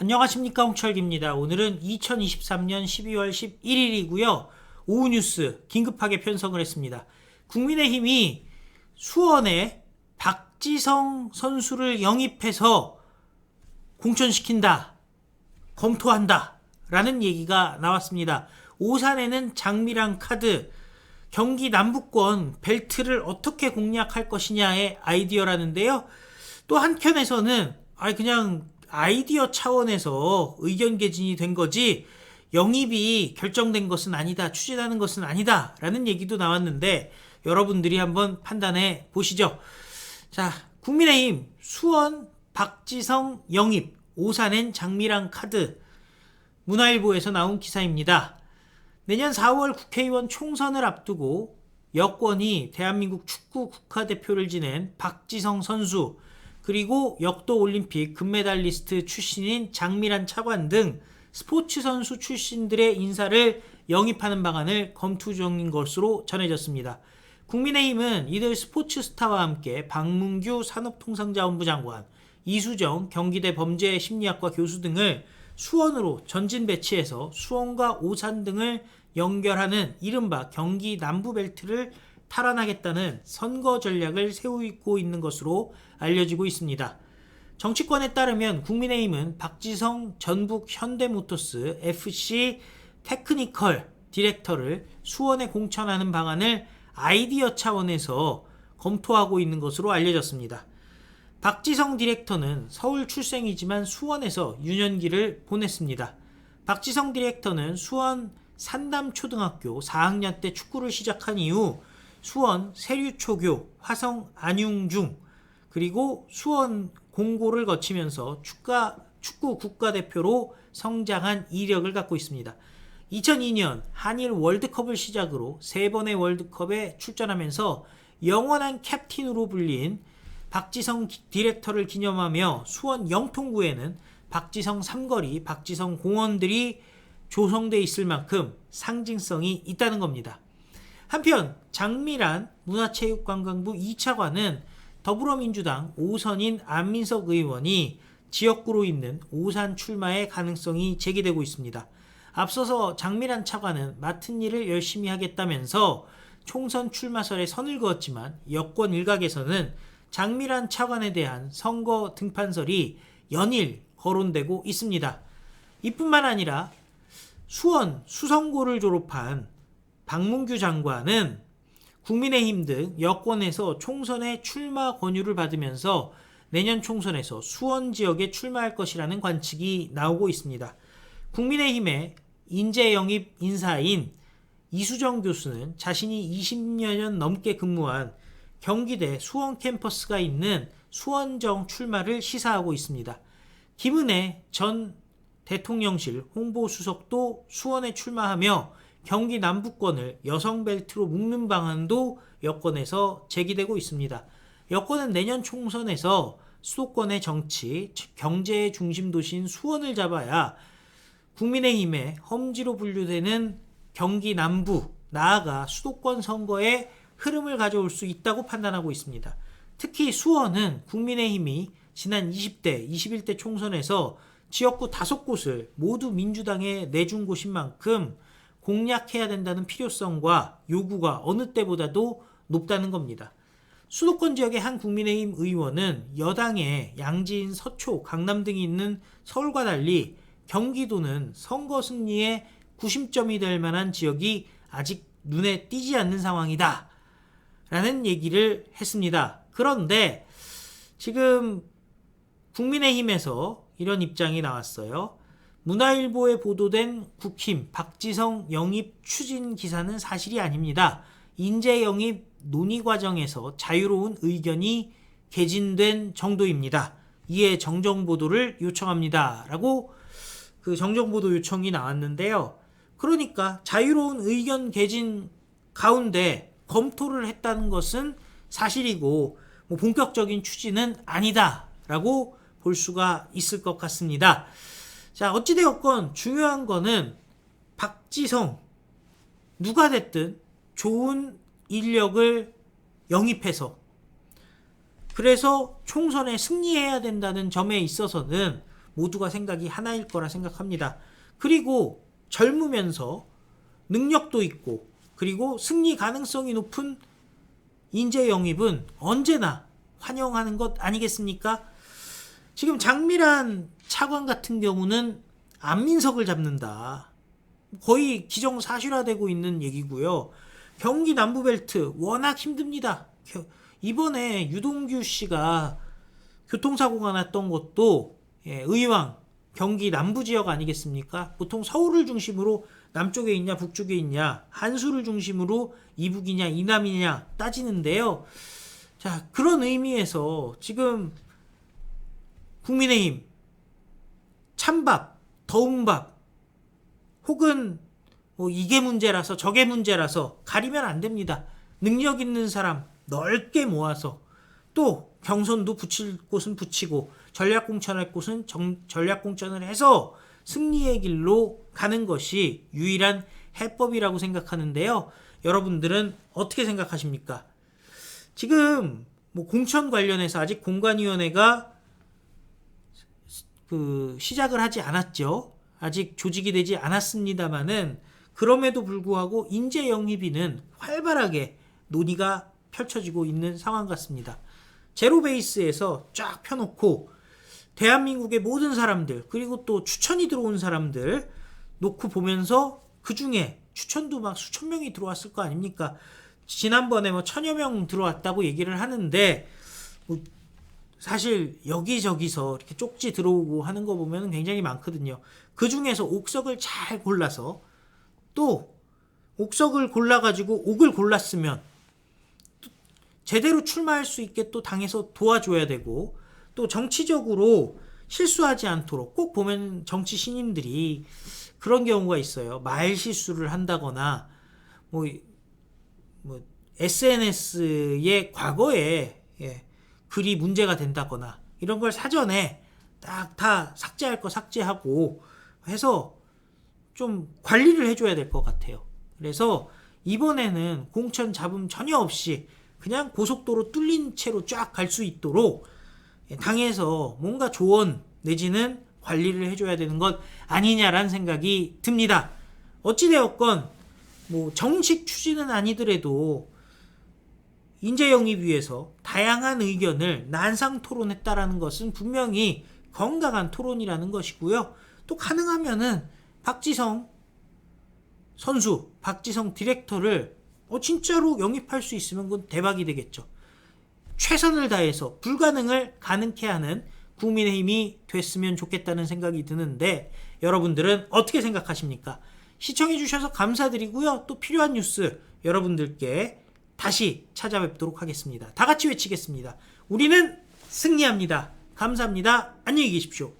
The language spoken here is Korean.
안녕하십니까, 홍철기입니다. 오늘은 2023년 12월 11일이고요. 오후 뉴스 긴급하게 편성을 했습니다. 국민의힘이 수원에 박지성 선수를 영입해서 공천시킨다, 검토한다 라는 얘기가 나왔습니다. 오산에는 장미랑 카드, 경기 남부권 벨트를 어떻게 공략할 것이냐의 아이디어라는데요. 또 한켠에서는 그냥 아이디어 차원에서 의견 개진이 된 거지 영입이 결정된 것은 아니다, 추진하는 것은 아니다 라는 얘기도 나왔는데 여러분들이 한번 판단해 보시죠. 자, 국민의힘 수원 박지성 영입, 오산엔 장미랑 카드, 문화일보에서 나온 기사입니다. 내년 4월 국회의원 총선을 앞두고 여권이 대한민국 축구 국가대표를 지낸 박지성 선수, 그리고 역도 올림픽 금메달리스트 출신인 장미란 차관 등 스포츠 선수 출신들의 인사를 영입하는 방안을 검토 중인 것으로 전해졌습니다. 국민의힘은 이들 스포츠 스타와 함께 박문규 산업통상자원부 장관, 이수정 경기대 범죄심리학과 교수 등을 수원으로 전진 배치해서 수원과 오산 등을 연결하는 이른바 경기 남부벨트를 탈환하겠다는 선거 전략을 세우고 있는 것으로 알려지고 있습니다. 정치권에 따르면 국민의힘은 박지성 전북 현대모터스 FC 테크니컬 디렉터를 수원에 공천하는 방안을 아이디어 차원에서 검토하고 있는 것으로 알려졌습니다. 박지성 디렉터는 서울 출생이지만 수원에서 유년기를 보냈습니다. 박지성 디렉터는 수원 산담초등학교 4학년 때 축구를 시작한 이후 수원 세류초교, 화성 안융중, 그리고 수원 공고를 거치면서 축구 국가대표로 성장한 이력을 갖고 있습니다. 2002년 한일 월드컵을 시작으로 3번의 월드컵에 출전하면서 영원한 캡틴으로 불린 박지성 디렉터를 기념하며 수원 영통구에는 박지성 삼거리, 박지성 공원들이 조성돼 있을 만큼 상징성이 있다는 겁니다. 한편 장미란 문화체육관광부 2차관은 더불어민주당 오선인 안민석 의원이 지역구로 있는 오산 출마의 가능성이 제기되고 있습니다. 앞서서 장미란 차관은 맡은 일을 열심히 하겠다면서 총선 출마설에 선을 그었지만 여권 일각에서는 장미란 차관에 대한 선거 등판설이 연일 거론되고 있습니다. 이뿐만 아니라 수원 수성고를 졸업한 박문규 장관은 국민의힘 등 여권에서 총선에 출마 권유를 받으면서 내년 총선에서 수원 지역에 출마할 것이라는 관측이 나오고 있습니다. 국민의힘의 인재 영입 인사인 이수정 교수는 자신이 20여 년 넘게 근무한 경기대 수원 캠퍼스가 있는 수원정 출마를 시사하고 있습니다. 김은혜 전 대통령실 홍보수석도 수원에 출마하며 경기 남부권을 여성벨트로 묶는 방안도 여권에서 제기되고 있습니다. 여권은 내년 총선에서 수도권의 정치, 경제의 중심 도시인 수원을 잡아야 국민의힘의 험지로 분류되는 경기 남부, 나아가 수도권 선거에 흐름을 가져올 수 있다고 판단하고 있습니다. 특히 수원은 국민의힘이 지난 20대, 21대 총선에서 지역구 5곳을 모두 민주당에 내준 곳인 만큼 공략해야 된다는 필요성과 요구가 어느 때보다도 높다는 겁니다. 수도권 지역의 한 국민의힘 의원은 여당의 양진, 서초, 강남 등이 있는 서울과 달리 경기도는 선거 승리의 구심점이 될 만한 지역이 아직 눈에 띄지 않는 상황이다 라는 얘기를 했습니다. 그런데 지금 국민의힘에서 이런 입장이 나왔어요. 문화일보에 보도된 국힘 박지성 영입 추진 기사는 사실이 아닙니다. 인재 영입 논의 과정에서 자유로운 의견이 개진된 정도입니다. 이에 정정보도를 요청합니다 라고 그 정정보도 요청이 나왔는데요. 그러니까 자유로운 의견 개진 가운데 검토를 했다는 것은 사실이고 본격적인 추진은 아니다 라고 볼 수가 있을 것 같습니다. 자, 어찌되었건 중요한 거는 박지성, 누가 됐든 좋은 인력을 영입해서 그래서 총선에 승리해야 된다는 점에 있어서는 모두가 생각이 하나일 거라 생각합니다. 그리고 젊으면서 능력도 있고 그리고 승리 가능성이 높은 인재 영입은 언제나 환영하는 것 아니겠습니까? 지금 장미란 차관 같은 경우는 안민석을 잡는다. 거의 기정사실화되고 있는 얘기고요. 경기 남부벨트 워낙 힘듭니다. 이번에 유동규 씨가 교통사고가 났던 것도 의왕, 경기 남부지역 아니겠습니까? 보통 서울을 중심으로 남쪽에 있냐 북쪽에 있냐, 한수를 중심으로 이북이냐 이남이냐 따지는데요. 자, 그런 의미에서 지금 국민의힘 찬밥, 더운 밥 혹은 뭐 이게 문제라서 저게 문제라서 가리면 안 됩니다. 능력 있는 사람 넓게 모아서 또 경선도 붙일 곳은 붙이고 전략공천할 곳은 전략공천을 해서 승리의 길로 가는 것이 유일한 해법이라고 생각하는데요. 여러분들은 어떻게 생각하십니까? 지금 뭐 공천 관련해서 아직 공관위원회가 시작을 하지 않았죠. 아직 조직이 되지 않았습니다만은 그럼에도 불구하고 인재 영입위는 활발하게 논의가 펼쳐지고 있는 상황 같습니다. 제로 베이스에서 쫙 펴놓고 대한민국의 모든 사람들 그리고 또 추천이 들어온 사람들 놓고 보면서 그 중에 추천도 막 수천 명이 들어왔을 거 아닙니까? 지난번에 뭐 1000여 명 들어왔다고 얘기를 하는데 뭐 사실 여기저기서 이렇게 쪽지 들어오고 하는 거 보면 굉장히 많거든요. 그 중에서 옥석을 잘 골라서 또 옥석을 골라가지고 옥을 골랐으면 제대로 출마할 수 있게 또 당에서 도와줘야 되고 또 정치적으로 실수하지 않도록 꼭 보면 정치 신인들이 그런 경우가 있어요. 말 실수를 한다거나 뭐 SNS의 과거에 글이 문제가 된다거나 이런 걸 사전에 딱 다 삭제할 거 삭제하고 해서 좀 관리를 해줘야 될 것 같아요. 그래서 이번에는 공천 잡음 전혀 없이 그냥 고속도로 뚫린 채로 쫙 갈 수 있도록 당에서 뭔가 조언 내지는 관리를 해줘야 되는 것 아니냐라는 생각이 듭니다. 어찌되었건 뭐 정식 추진은 아니더라도 인재영입위에서 다양한 의견을 난상 토론했다라는 것은 분명히 건강한 토론이라는 것이고요. 또 가능하면은 박지성 선수, 박지성 디렉터를 진짜로 영입할 수 있으면 그건 대박이 되겠죠. 최선을 다해서 불가능을 가능케 하는 국민의힘이 됐으면 좋겠다는 생각이 드는데 여러분들은 어떻게 생각하십니까? 시청해주셔서 감사드리고요. 또 필요한 뉴스 여러분들께 다시 찾아뵙도록 하겠습니다. 다 같이 외치겠습니다. 우리는 승리합니다. 감사합니다. 안녕히 계십시오.